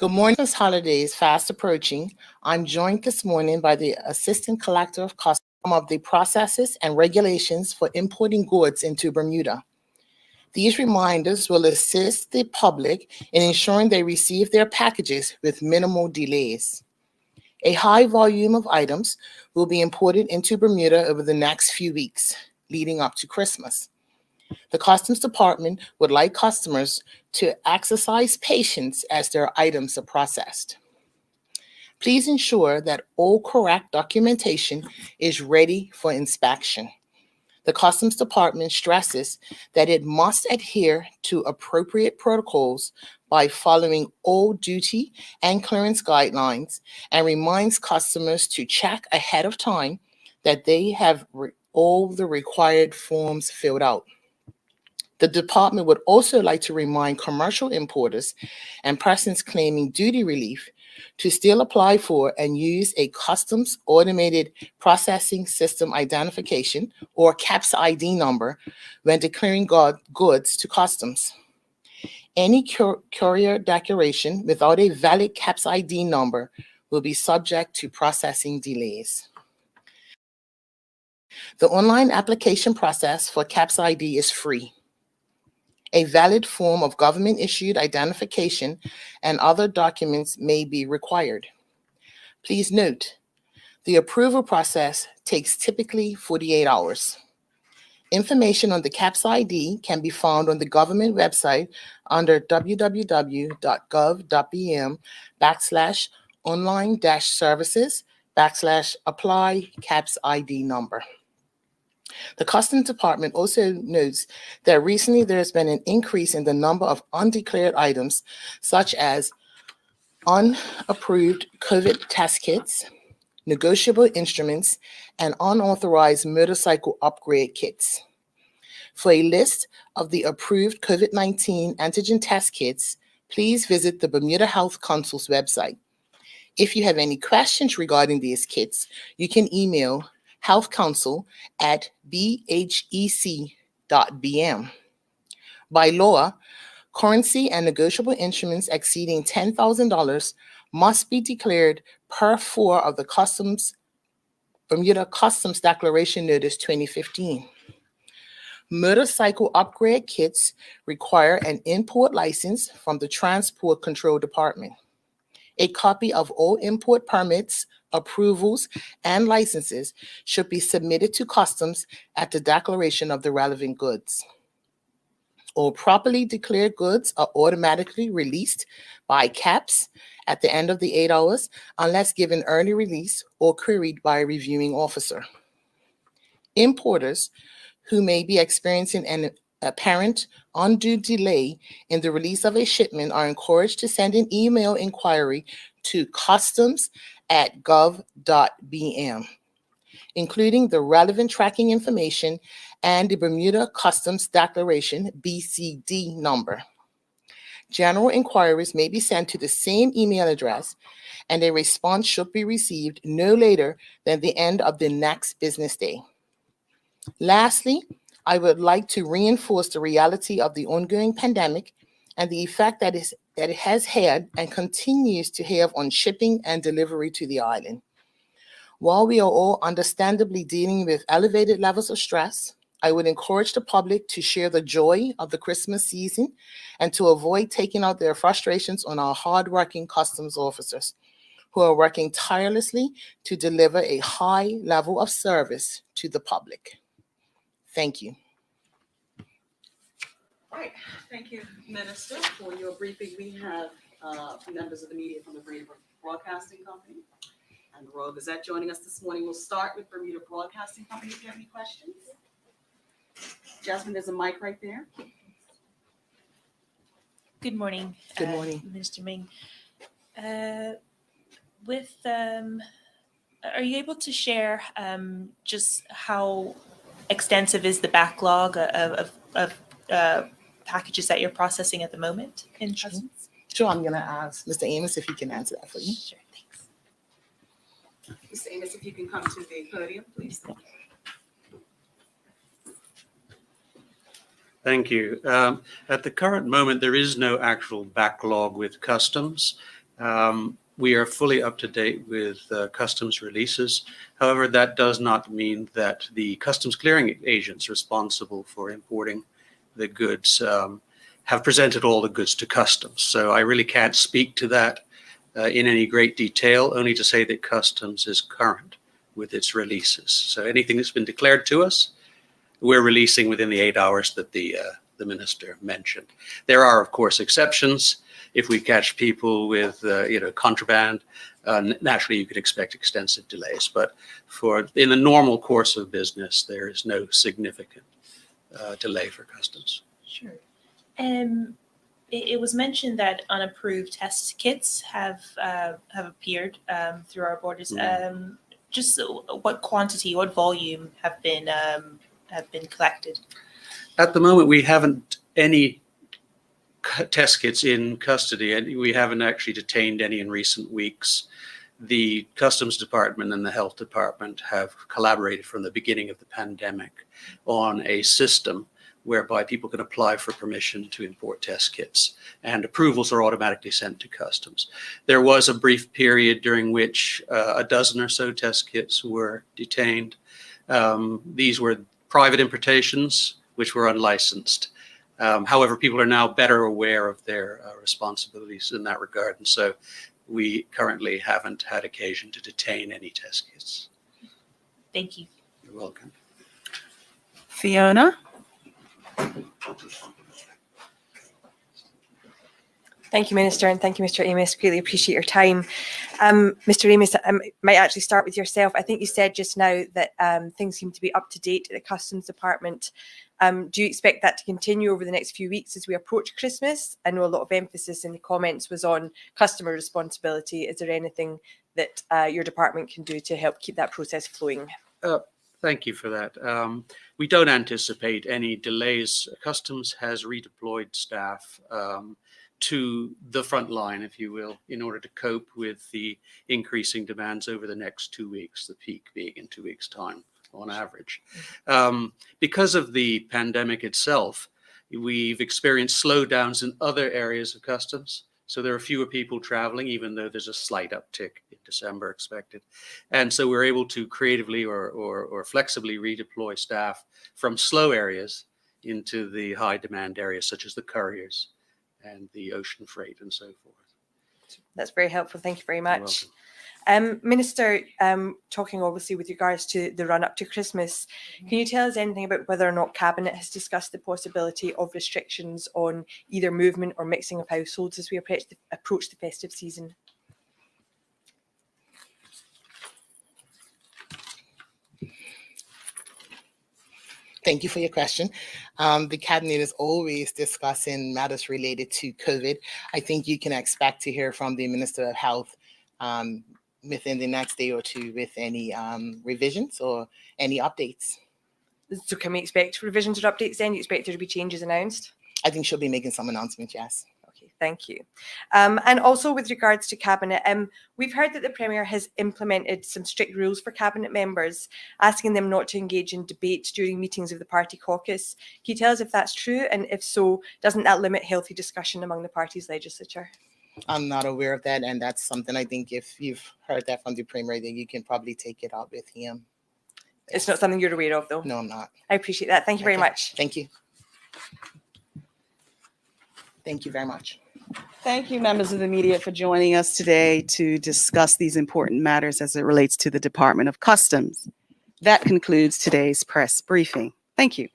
Good morning. This holiday is fast approaching. I'm joined this morning by the Assistant Collector of Customs of the processes and regulations for importing goods into Bermuda. These reminders will assist the public in ensuring they receive their packages with minimal delays. A high volume of items will be imported into Bermuda over the next few weeks, leading up to Christmas. The Customs Department would like customers to exercise patience as their items are processed. Please ensure that all correct documentation is ready for inspection. The Customs Department stresses that it must adhere to appropriate protocols by following all duty and clearance guidelines and reminds customers to check ahead of time that they have all the required forms filled out. The department would also like to remind commercial importers and persons claiming duty relief to still apply for and use a customs automated processing system identification or CAPS ID number when declaring goods to customs. Any courier declaration without a valid CAPS ID number will be subject to processing delays. The online application process for CAPS ID is free. A valid form of government-issued identification and other documents may be required. Please note, the approval process takes typically 48 hours. Information on the CAPS ID can be found on the government website under www.gov.bm/online-services/apply CAPS ID number. The Customs Department also notes that recently there has been an increase in the number of undeclared items, such as unapproved COVID test kits, negotiable instruments, and unauthorized motorcycle upgrade kits. For a list of the approved COVID-19 antigen test kits, please visit the Bermuda Health Council's website. If you have any questions regarding these kits, you can email healthcouncil@bhec.bm. By law, currency and negotiable instruments exceeding $10,000 must be declared per 4 of the Bermuda Customs Declaration Notice 2015. Motorcycle upgrade kits require an import license from the Transport Control Department. A copy of all import permits, approvals, and licenses should be submitted to Customs at the declaration of the relevant goods. All properly declared goods are automatically released by CAPS at the end of the 8 hours unless given early release or queried by a reviewing officer. Importers who may be experiencing an apparent undue delay in the release of a shipment are encouraged to send an email inquiry to customs@gov.bm, including the relevant tracking information and the Bermuda Customs Declaration BCD number. General inquiries may be sent to the same email address, and a response should be received no later than the end of the next business day. Lastly, I would like to reinforce the reality of the ongoing pandemic and the effect that it has had and continues to have on shipping and delivery to the island. While we are all understandably dealing with elevated levels of stress, I would encourage the public to share the joy of the Christmas season and to avoid taking out their frustrations on our hardworking customs officers who are working tirelessly to deliver a high level of service to the public. Thank you. All right. Thank you, Minister, for your briefing. We have members of the media from the Bermuda Broadcasting Company and the Royal Gazette joining us this morning. We'll start with Bermuda Broadcasting Company if you have any questions. Jasmine, there's a mic right there. Good morning. Good morning. Minister Ming. Are you able to share just how extensive is the backlog of packages that you're processing at the moment in Customs? Sure, I'm going to ask Mr. Amos if he can answer that for you. Sure, thanks. Mr. Amos, if you can come to the podium, please. Thank you. At the current moment, there is no actual backlog with Customs. We are fully up to date with customs releases. However, that does not mean that the customs clearing agents responsible for importing the goods have presented all the goods to customs. So I really can't speak to that in any great detail, only to say that customs is current with its releases. So anything that's been declared to us, we're releasing within the 8 hours that the minister mentioned. There are, of course, exceptions. If we catch people with, contraband, naturally you could expect extensive delays. But in the normal course of business, there is no significant delay for customs. Sure. It was mentioned that unapproved test kits have appeared through our borders. Just what quantity, what volume have been collected? At the moment, we haven't any test kits in custody, and we haven't actually detained any in recent weeks. The Customs Department and the Health Department have collaborated from the beginning of the pandemic on a system whereby people can apply for permission to import test kits, and approvals are automatically sent to customs. There was a brief period during which a dozen or so test kits were detained. These were private importations, which were unlicensed. However, people are now better aware of their responsibilities in that regard, and so we currently haven't had occasion to detain any test kits. Thank you. You're welcome. Fiona? Thank you, Minister, and thank you, Mr. Amos. Greatly appreciate your time. Mr. Amos, I might actually start with yourself. I think you said just now that things seem to be up to date at the Customs Department. Do you expect that to continue over the next few weeks as we approach Christmas? I know a lot of emphasis in the comments was on customer responsibility. Is there anything that your department can do to help keep that process flowing? Thank you for that. We don't anticipate any delays. Customs has redeployed staff to the front line, if you will, in order to cope with the increasing demands over the next 2 weeks, the peak being in 2 weeks' time on average. Because of the pandemic itself, we've experienced slowdowns in other areas of customs. So there are fewer people traveling, even though there's a slight uptick in December expected. And so we're able to creatively or flexibly redeploy staff from slow areas into the high demand areas, such as the couriers and the ocean freight and so forth. That's very helpful. Thank you very You're much. welcome. Minister, talking obviously with regards to the run up to Christmas, can you tell us anything about whether or not Cabinet has discussed the possibility of restrictions on either movement or mixing of households as we approach the festive season? Thank you for your question. The Cabinet is always discussing matters related to COVID. I think you can expect to hear from the Minister of Health within the next day or two with any revisions or any updates. So can we expect revisions or updates then? You expect there to be changes announced? I think she'll be making some announcements, yes. Okay, thank you. And also with regards to Cabinet, we've heard that the Premier has implemented some strict rules for Cabinet members, asking them not to engage in debate during meetings of the party caucus. Can you tell us if that's true? And if so, doesn't that limit healthy discussion among the party's legislature? I'm not aware of that, and that's something I think if you've heard that from the Premier, then you can probably take it up with him. It's not something you're aware of, though? No, I'm not. I appreciate that. Thank you very much. Thank you. Thank you very much. Thank you, members of the media, for joining us today to discuss these important matters as it relates to the Department of Customs. That concludes today's press briefing. Thank you.